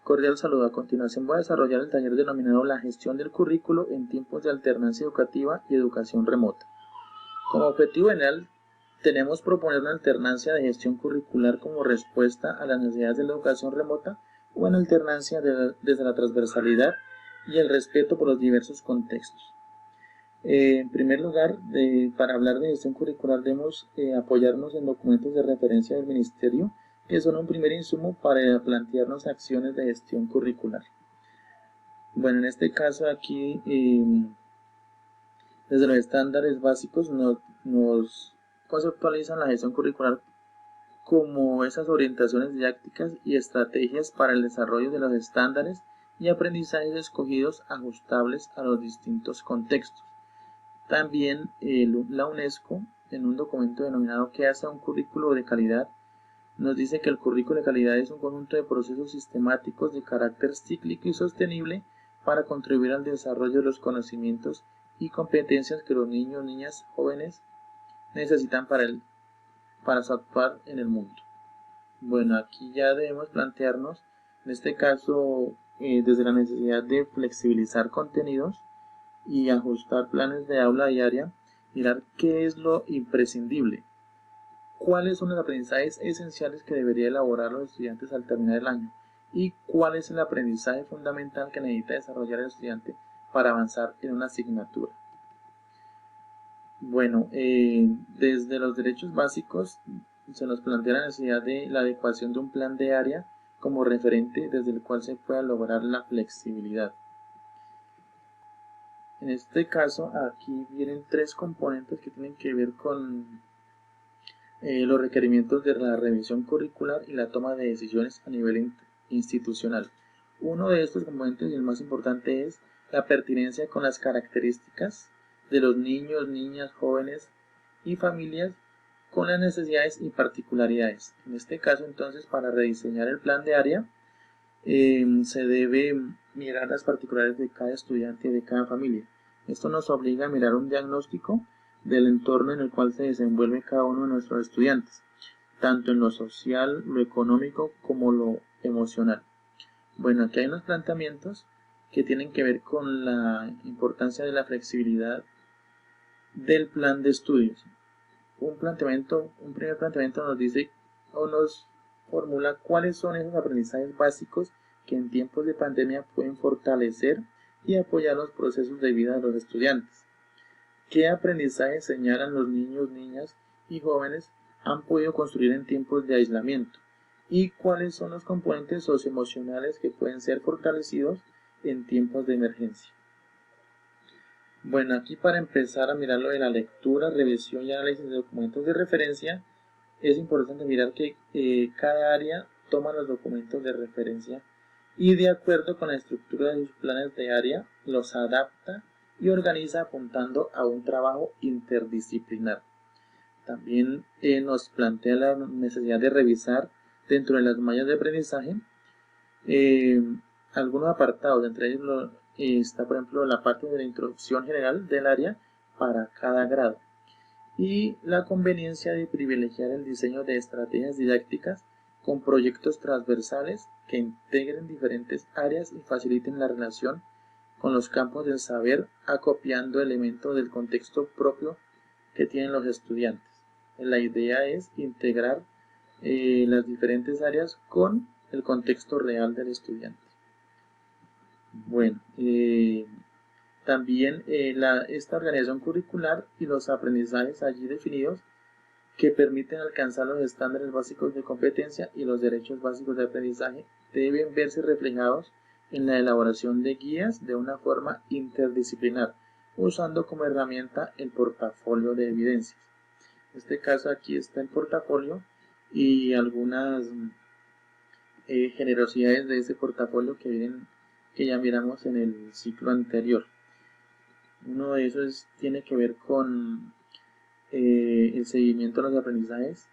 Cordial saludo. A continuación voy a desarrollar el taller denominado La gestión del currículo en tiempos de alternancia educativa y educación remota. Como objetivo general tenemos proponer una alternancia de gestión curricular como respuesta a las necesidades de la educación remota o en alternancia desde la transversalidad y el respeto por los diversos contextos. En primer lugar, para hablar de gestión curricular debemos apoyarnos en documentos de referencia del Ministerio, que son un primer insumo para plantearnos acciones de gestión curricular. Bueno, en este caso aquí, desde los estándares básicos nos conceptualizan la gestión curricular como esas orientaciones didácticas y estrategias para el desarrollo de los estándares y aprendizajes escogidos ajustables a los distintos contextos. También la UNESCO, en un documento denominado ¿Qué hace un currículo de calidad?, nos dice que el currículo de calidad es un conjunto de procesos sistemáticos de carácter cíclico y sostenible para contribuir al desarrollo de los conocimientos y competencias que los niños, niñas, jóvenes necesitan para actuar en el mundo. Bueno, aquí ya debemos plantearnos, en este caso, desde la necesidad de flexibilizar contenidos y ajustar planes de aula diaria, mirar qué es lo imprescindible. ¿Cuáles son los aprendizajes esenciales que deberían elaborar los estudiantes al terminar el año? ¿Y cuál es el aprendizaje fundamental que necesita desarrollar el estudiante para avanzar en una asignatura? Bueno, desde los derechos básicos se nos plantea la necesidad de la adecuación de un plan de área como referente desde el cual se pueda lograr la flexibilidad. En este caso, aquí vienen tres componentes que tienen que ver con los requerimientos de la revisión curricular y la toma de decisiones a nivel institucional. Uno de estos componentes y el más importante es la pertinencia con las características de los niños, niñas, jóvenes y familias con las necesidades y particularidades. En este caso, entonces, para rediseñar el plan de área, se debe mirar las particularidades de cada estudiante y de cada familia. Esto nos obliga a mirar un diagnóstico del entorno en el cual se desenvuelve cada uno de nuestros estudiantes, tanto en lo social, lo económico como lo emocional. Bueno, aquí hay unos planteamientos que tienen que ver con la importancia de la flexibilidad del plan de estudios. Un primer planteamiento nos dice o nos formula cuáles son esos aprendizajes básicos que en tiempos de pandemia pueden fortalecer y apoyar los procesos de vida de los estudiantes. ¿Qué aprendizajes señalan los niños, niñas y jóvenes han podido construir en tiempos de aislamiento? ¿Y cuáles son los componentes socioemocionales que pueden ser fortalecidos en tiempos de emergencia? Bueno, aquí para empezar a mirar lo de la lectura, revisión y análisis de documentos de referencia, es importante mirar que cada área toma los documentos de referencia y de acuerdo con la estructura de sus planes de área, los adapta y organiza apuntando a un trabajo interdisciplinar. También nos plantea la necesidad de revisar dentro de las mallas de aprendizaje algunos apartados, entre ellos está por ejemplo la parte de la introducción general del área para cada grado y la conveniencia de privilegiar el diseño de estrategias didácticas con proyectos transversales que integren diferentes áreas y faciliten la relación con los campos del saber, acopiando elementos del contexto propio que tienen los estudiantes. La idea es integrar las diferentes áreas con el contexto real del estudiante. Bueno, también esta organización curricular y los aprendizajes allí definidos que permiten alcanzar los estándares básicos de competencia y los derechos básicos de aprendizaje deben verse reflejados en la elaboración de guías de una forma interdisciplinar, usando como herramienta el portafolio de evidencias. En este caso aquí está el portafolio y algunas generosidades de ese portafolio que ya miramos en el ciclo anterior. Uno de esos tiene que ver con el seguimiento de los aprendizajes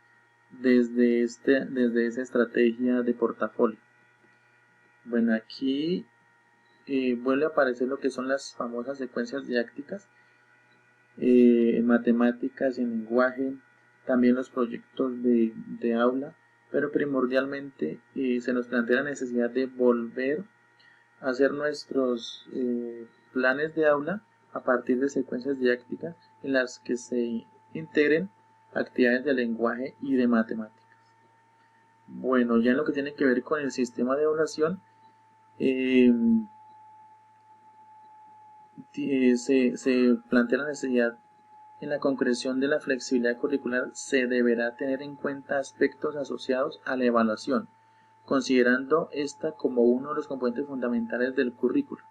desde esa estrategia de portafolio. Bueno, aquí vuelve a aparecer lo que son las famosas secuencias didácticas en matemáticas, en lenguaje, también los proyectos de aula pero primordialmente se nos plantea la necesidad de volver a hacer nuestros planes de aula a partir de secuencias didácticas en las que se integren actividades de lenguaje y de matemáticas. Bueno, ya en lo que tiene que ver con el sistema de evaluación, se plantea la necesidad en la concreción de la flexibilidad curricular se deberá tener en cuenta aspectos asociados a la evaluación, considerando esta como uno de los componentes fundamentales del currículo.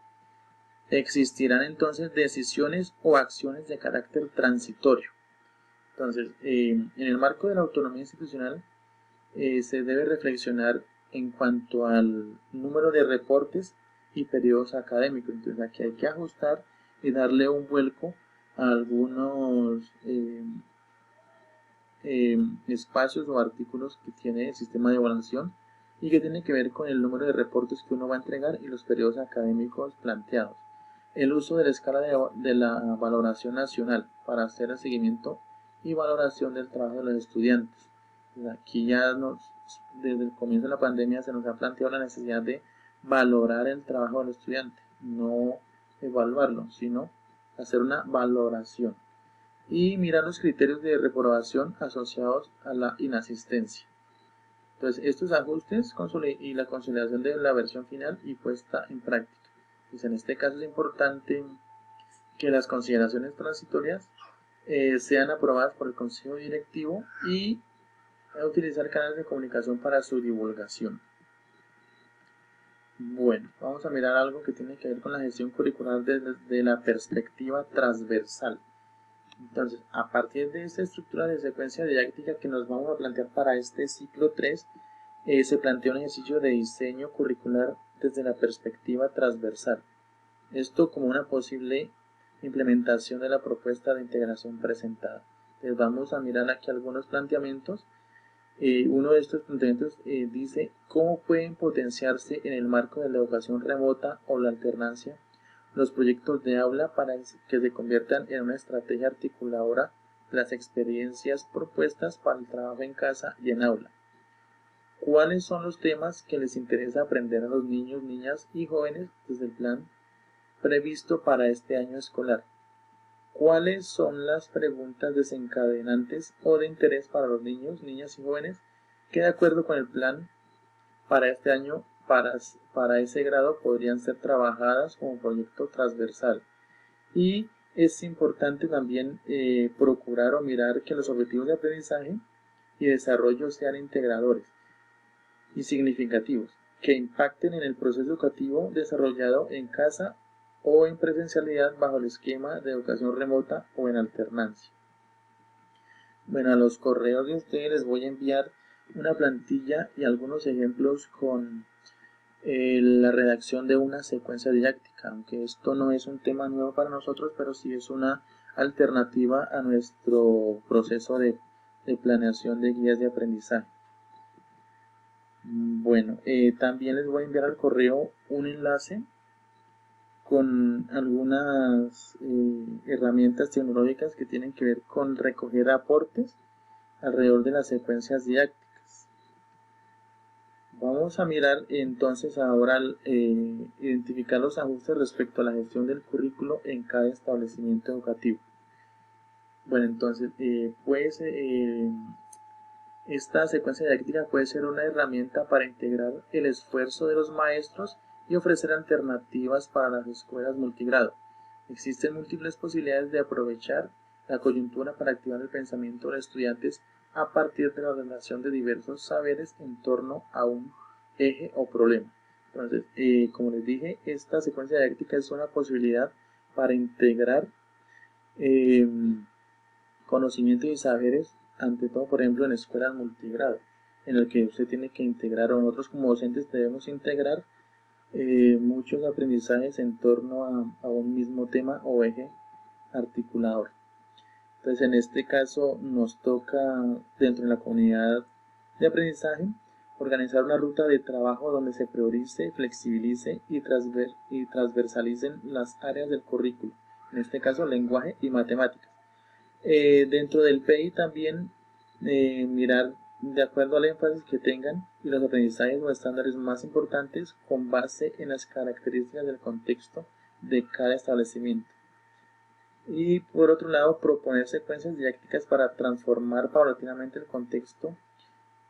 Existirán entonces decisiones o acciones de carácter transitorio. Entonces, en el marco de la autonomía institucional, se debe reflexionar en cuanto al número de reportes y periodos académicos. Entonces, aquí hay que ajustar y darle un vuelco a algunos espacios o artículos que tiene el sistema de evaluación y que tiene que ver con el número de reportes que uno va a entregar y los periodos académicos planteados. El uso de la escala de la valoración nacional para hacer el seguimiento y valoración del trabajo de los estudiantes. Aquí ya desde el comienzo de la pandemia se nos ha planteado la necesidad de valorar el trabajo del estudiante, no evaluarlo, sino hacer una valoración y mirar los criterios de reprobación asociados a la inasistencia. Entonces, estos ajustes y la consolidación de la versión final y puesta en práctica. Pues en este caso es importante que las consideraciones transitorias sean aprobadas por el Consejo Directivo y utilizar canales de comunicación para su divulgación. Bueno, vamos a mirar algo que tiene que ver con la gestión curricular desde la perspectiva transversal. Entonces, a partir de esta estructura de secuencia didáctica que nos vamos a plantear para este ciclo 3, se plantea un ejercicio de diseño curricular desde la perspectiva transversal. Esto como una posible implementación de la propuesta de integración presentada. Entonces, vamos a mirar aquí algunos planteamientos. Uno de estos planteamientos dice cómo pueden potenciarse en el marco de la educación remota o la alternancia los proyectos de aula para que se conviertan en una estrategia articuladora de las experiencias propuestas para el trabajo en casa y en aula. ¿Cuáles son los temas que les interesa aprender a los niños, niñas y jóvenes desde el plan previsto para este año escolar? ¿Cuáles son las preguntas desencadenantes o de interés para los niños, niñas y jóvenes que de acuerdo con el plan para este año para ese grado podrían ser trabajadas como proyecto transversal? Y es importante también procurar o mirar que los objetivos de aprendizaje y desarrollo sean integradores y significativos, que impacten en el proceso educativo desarrollado en casa o en presencialidad bajo el esquema de educación remota o en alternancia. Bueno, a los correos de ustedes les voy a enviar una plantilla y algunos ejemplos con la redacción de una secuencia didáctica, aunque esto no es un tema nuevo para nosotros, pero sí es una alternativa a nuestro proceso de planeación de guías de aprendizaje. Bueno, también les voy a enviar al correo un enlace con algunas herramientas tecnológicas que tienen que ver con recoger aportes alrededor de las secuencias didácticas. Vamos a mirar entonces ahora identificar los ajustes respecto a la gestión del currículo en cada establecimiento educativo. Bueno, entonces esta secuencia didáctica puede ser una herramienta para integrar el esfuerzo de los maestros y ofrecer alternativas para las escuelas multigrado. Existen múltiples posibilidades de aprovechar la coyuntura para activar el pensamiento de los estudiantes a partir de la relación de diversos saberes en torno a un eje o problema. Entonces, como les dije, esta secuencia didáctica es una posibilidad para integrar conocimientos y saberes, ante todo, por ejemplo, en escuelas multigrado, en el que usted tiene que integrar, o nosotros como docentes debemos integrar muchos aprendizajes en torno a un mismo tema o eje articulador. Entonces, en este caso nos toca, dentro de la comunidad de aprendizaje, organizar una ruta de trabajo donde se priorice, flexibilice y transversalicen las áreas del currículo, en este caso lenguaje y matemáticas. Dentro del PI también mirar de acuerdo al énfasis que tengan y los aprendizajes o estándares más importantes con base en las características del contexto de cada establecimiento. Y por otro lado, proponer secuencias didácticas para transformar paulatinamente el contexto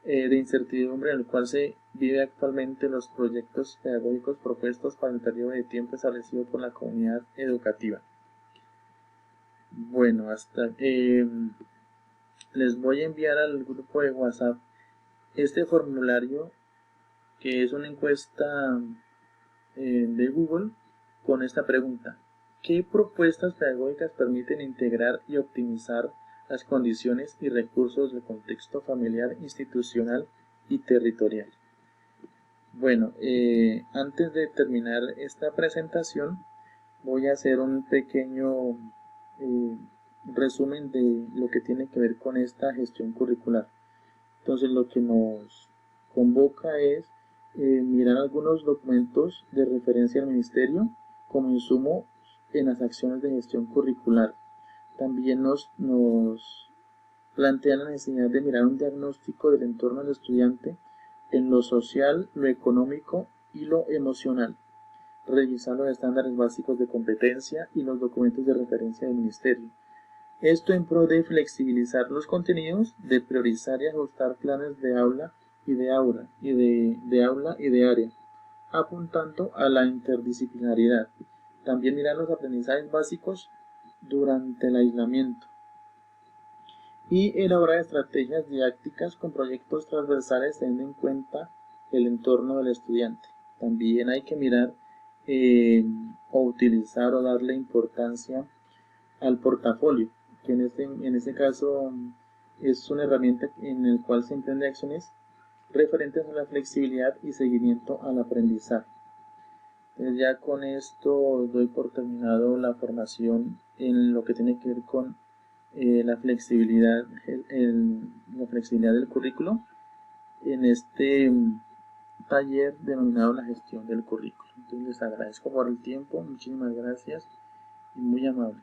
de incertidumbre en el cual se vive actualmente los proyectos pedagógicos propuestos para el periodo de tiempo establecido por la comunidad educativa. Bueno, les voy a enviar al grupo de WhatsApp este formulario que es una encuesta de Google con esta pregunta: ¿qué propuestas pedagógicas permiten integrar y optimizar las condiciones y recursos del contexto familiar, institucional y territorial? Bueno, antes de terminar esta presentación voy a hacer un pequeño resumen de lo que tiene que ver con esta gestión curricular. Entonces lo que nos convoca es mirar algunos documentos de referencia al ministerio como insumo en las acciones de gestión curricular. También nos plantea la necesidad de mirar un diagnóstico del entorno del estudiante en lo social, lo económico y lo emocional. Revisar los estándares básicos de competencia y los documentos de referencia del ministerio. Esto en pro de flexibilizar los contenidos, de priorizar y ajustar planes de aula y de aula y de área, apuntando a la interdisciplinaridad. También mirar los aprendizajes básicos durante el aislamiento y elaborar estrategias didácticas con proyectos transversales teniendo en cuenta el entorno del estudiante. También hay que mirar o utilizar o darle importancia al portafolio, que en este caso es una herramienta en la cual se emprende acciones referentes a la flexibilidad y seguimiento al aprendizaje. Entonces ya con esto doy por terminado la formación en lo que tiene que ver con la flexibilidad del currículo en este taller denominado la gestión del currículo. Entonces les agradezco por el tiempo, muchísimas gracias y muy amables.